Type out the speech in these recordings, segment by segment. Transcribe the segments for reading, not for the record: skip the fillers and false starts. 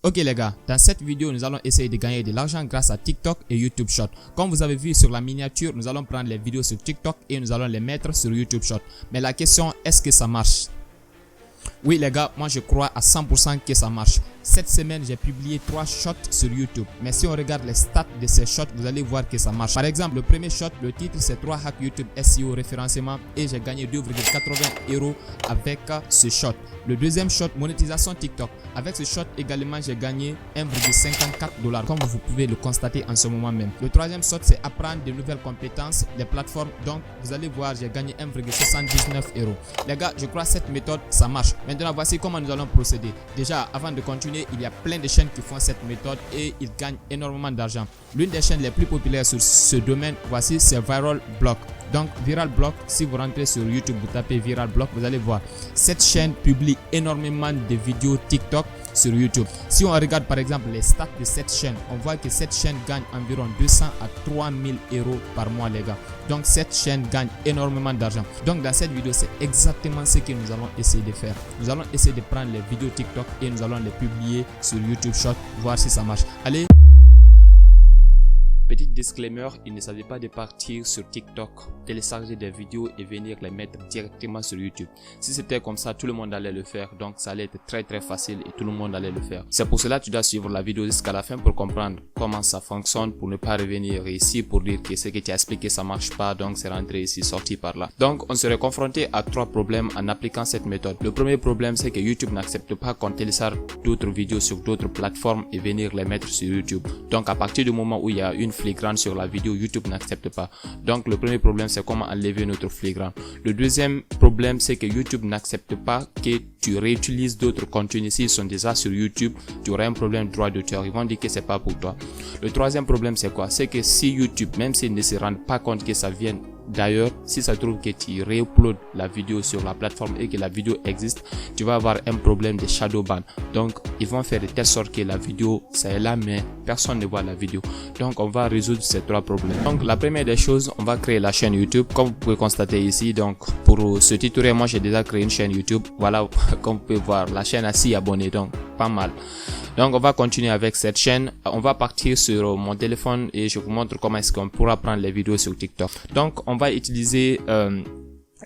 Ok les gars, dans cette vidéo, nous allons essayer de gagner de l'argent grâce à TikTok et YouTube Short. Comme vous avez vu sur la miniature, nous allons prendre les vidéos sur TikTok et nous allons les mettre sur YouTube Short. Mais la question, est-ce que ça marche? Oui les gars, moi je crois à 100% que ça marche. Cette semaine, j'ai publié 3 shots sur YouTube. Mais si on regarde les stats de ces shots, vous allez voir que ça marche. Par exemple, le premier shot, le titre c'est 3 hacks YouTube SEO référencement et j'ai gagné 2,80 € avec ce shot. Le deuxième shot, monétisation TikTok. Avec ce shot également, j'ai gagné 1,54 $, comme vous pouvez le constater en ce moment même. Le troisième shot, c'est apprendre de nouvelles compétences, les plateformes. Donc, vous allez voir, j'ai gagné 1,79 €. Les gars, je crois que cette méthode, ça marche. Maintenant, voici comment nous allons procéder. Déjà, avant de continuer, il y a plein de chaînes qui font cette méthode et ils gagnent énormément d'argent. L'une des chaînes les plus populaires sur ce domaine, voici, c'est Viral Block. Donc Viral Block, si vous rentrez sur YouTube, vous tapez Viral Block, vous allez voir. Cette chaîne publie énormément de vidéos TikTok sur YouTube. Si on regarde par exemple les stats de cette chaîne, on voit que cette chaîne gagne environ 200 à 3000 € par mois les gars. Donc cette chaîne gagne énormément d'argent. Donc dans cette vidéo, c'est exactement ce que nous allons essayer de faire. Nous allons essayer de prendre les vidéos TikTok et nous allons les publier sur YouTube Short, voir si ça marche. Allez. Petit disclaimer, il ne s'agit pas de partir sur TikTok, télécharger des vidéos et venir les mettre directement sur YouTube. Si c'était comme ça, tout le monde allait le faire, donc ça allait être très facile et tout le monde allait le faire. C'est pour cela que tu dois suivre la vidéo jusqu'à la fin pour comprendre comment ça fonctionne, pour ne pas revenir ici pour dire que ce que tu as expliqué ça marche pas, donc c'est rentré ici, sorti par là. Donc on serait confronté à 3 problèmes en appliquant cette méthode. Le premier problème, c'est que YouTube n'accepte pas qu'on télécharge d'autres vidéos sur d'autres plateformes et venir les mettre sur YouTube. Donc à partir du moment où il y a une flagrante sur la vidéo, YouTube n'accepte pas. Donc le premier problème, c'est comment enlever notre flagrant. Le deuxième problème, c'est que YouTube n'accepte pas que tu réutilises d'autres contenus. S'ils sont déjà sur YouTube, tu auras un problème de droit d'auteur. Ils vont dire que c'est pas pour toi. Le troisième problème, c'est quoi? C'est que si YouTube, même s'ils ne se rendent pas compte que ça vient d'ailleurs, si ça trouve que tu réuploades la vidéo sur la plateforme et que la vidéo existe, tu vas avoir un problème de shadow ban. Donc ils vont faire de telle sorte que la vidéo ça est là mais personne ne voit la vidéo. Donc on va résoudre ces 3 problèmes. Donc la première des choses, on va créer la chaîne YouTube comme vous pouvez constater ici. Donc pour ce tutoriel, moi j'ai déjà créé une chaîne YouTube. Voilà, comme vous pouvez voir, la chaîne a 6 abonnés, donc pas mal. Donc on va continuer avec cette chaîne. On va partir sur mon téléphone et je vous montre comment est-ce qu'on pourra prendre les vidéos sur TikTok. Donc on va utiliser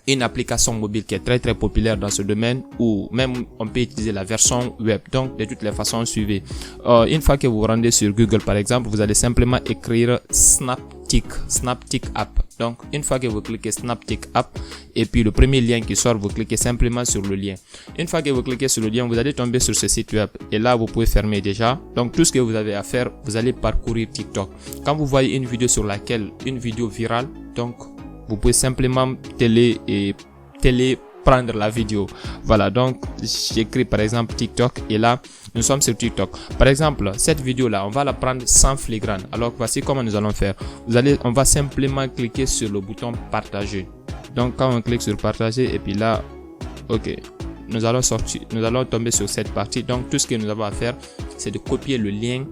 une application mobile qui est très populaire dans ce domaine, ou même on peut utiliser la version web. Donc de toutes les façons, suivez. Une fois que vous vous rendez sur Google par exemple, vous allez simplement écrire Snaptik App. Donc une fois que vous cliquez Snaptik App et puis le premier lien qui sort, vous cliquez simplement sur le lien. Une fois que vous cliquez sur le lien, vous allez tomber sur ce site web et là vous pouvez fermer déjà. Donc tout ce que vous avez à faire, vous allez parcourir TikTok. Quand vous voyez une vidéo sur laquelle, une vidéo virale, donc vous pouvez simplement prendre la vidéo. Voilà, donc j'écris par exemple TikTok et là nous sommes sur TikTok. Par exemple, cette vidéo là, on va la prendre sans flagrant. Alors voici comment nous allons faire. On va simplement cliquer sur le bouton partager. Donc quand on clique sur partager et puis là, ok, nous allons tomber sur cette partie. Donc tout ce que nous avons à faire, c'est de copier le lien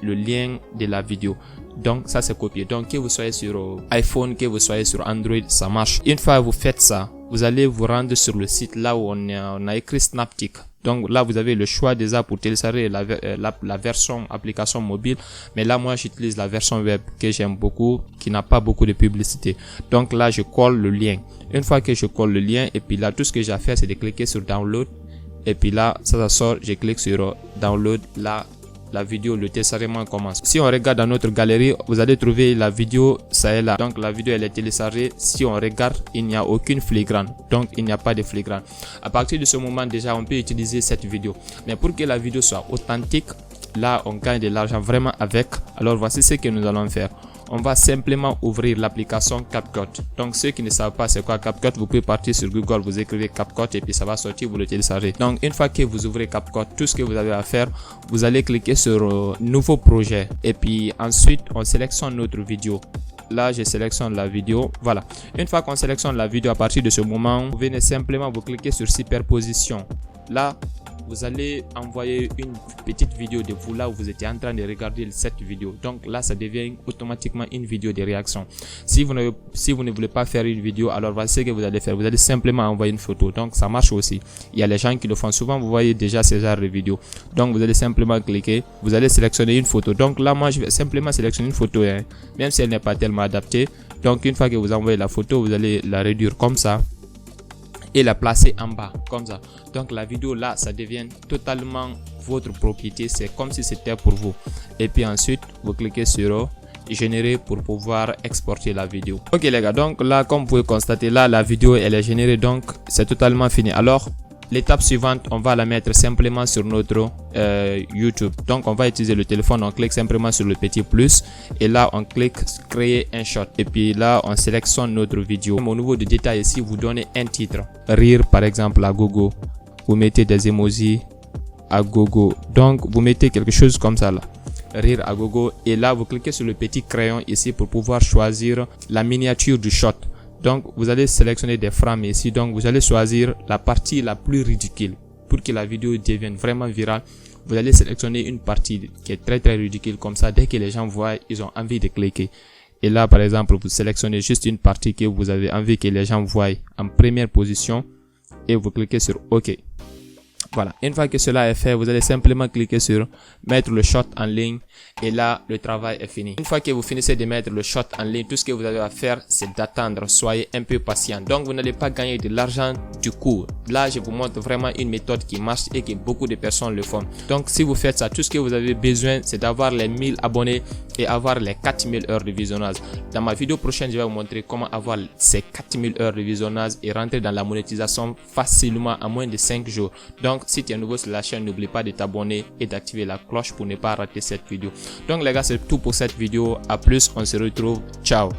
de la vidéo. Donc ça c'est copié. Donc que vous soyez sur iPhone, que vous soyez sur Android, ça marche. Une fois que vous faites ça, vous allez vous rendre sur le site là où on a écrit Snaptik. Donc là vous avez le choix déjà pour télécharger la version application mobile, mais là moi j'utilise la version web que j'aime beaucoup, qui n'a pas beaucoup de publicité. Donc là je colle le lien. Une fois que je colle le lien et puis là tout ce que j'ai à faire c'est de cliquer sur download et puis là ça sort, je clique sur download. Là la vidéo, le téléchargement commence. Si on regarde dans notre galerie, vous allez trouver la vidéo, ça est là. Donc la vidéo elle est téléchargée. Si on regarde, il n'y a aucune flagrante. Donc il n'y a pas de flagrant. À partir de ce moment déjà, on peut utiliser cette vidéo. Mais pour que la vidéo soit authentique, là on gagne de l'argent vraiment avec. Alors voici ce que nous allons faire. On va simplement ouvrir l'application CapCut. Donc ceux qui ne savent pas c'est quoi CapCut, vous pouvez partir sur Google, vous écrivez CapCut et puis ça va sortir, vous le téléchargez. Donc une fois que vous ouvrez CapCut, tout ce que vous avez à faire, vous allez cliquer sur nouveau projet et puis ensuite on sélectionne notre vidéo. Là je sélectionne la vidéo. Voilà, une fois qu'on sélectionne la vidéo, à partir de ce moment vous venez simplement vous cliquer sur superposition. Là vous allez envoyer une petite vidéo de vous là où vous étiez en train de regarder cette vidéo. Donc là, ça devient automatiquement une vidéo de réaction. Si vous ne voulez pas faire une vidéo, alors voici ce que vous allez faire. Vous allez simplement envoyer une photo. Donc ça marche aussi. Il y a les gens qui le font souvent. Vous voyez déjà ce genre de vidéo. Donc vous allez simplement cliquer. Vous allez sélectionner une photo. Donc là, moi, je vais simplement sélectionner une photo, hein, même si elle n'est pas tellement adaptée. Donc une fois que vous envoyez la photo, vous allez la réduire comme ça et la placer en bas comme ça. Donc la vidéo là, ça devient totalement votre propriété. C'est comme si c'était pour vous. Et puis ensuite, vous cliquez sur générer pour pouvoir exporter la vidéo. Ok les gars, donc là, comme vous pouvez constater, là la vidéo elle est générée, donc c'est totalement fini. Alors l'étape suivante, on va la mettre simplement sur notre YouTube. Donc on va utiliser le téléphone, on clique simplement sur le petit plus et là on clique créer un shot et puis là on sélectionne notre vidéo. Au niveau de détail ici, vous donnez un titre, rire par exemple à gogo, vous mettez des emojis à gogo, donc vous mettez quelque chose comme ça là, rire à gogo, et là vous cliquez sur le petit crayon ici pour pouvoir choisir la miniature du shot. Donc vous allez sélectionner des frames ici, donc vous allez choisir la partie la plus ridicule pour que la vidéo devienne vraiment virale. Vous allez sélectionner une partie qui est très ridicule, comme ça dès que les gens voient, ils ont envie de cliquer. Et là par exemple, vous sélectionnez juste une partie que vous avez envie que les gens voient en première position et vous cliquez sur OK. Voilà, une fois que cela est fait, vous allez simplement cliquer sur mettre le shot en ligne et là le travail est fini. Une fois que vous finissez de mettre le shot en ligne, tout ce que vous avez à faire c'est d'attendre. Soyez un peu patient. Donc vous n'allez pas gagner de l'argent du coup. Là je vous montre vraiment une méthode qui marche et que beaucoup de personnes le font. Donc si vous faites ça, tout ce que vous avez besoin c'est d'avoir les 1000 abonnés et avoir les 4000 heures de visionnage. Dans ma vidéo prochaine, je vais vous montrer comment avoir ces 4000 heures de visionnage et rentrer dans la monétisation facilement en moins de 5 jours. Donc si tu es nouveau sur la chaîne, n'oublie pas de t'abonner et d'activer la cloche pour ne pas rater cette vidéo. Donc les gars, c'est tout pour cette vidéo. À plus, on se retrouve. Ciao.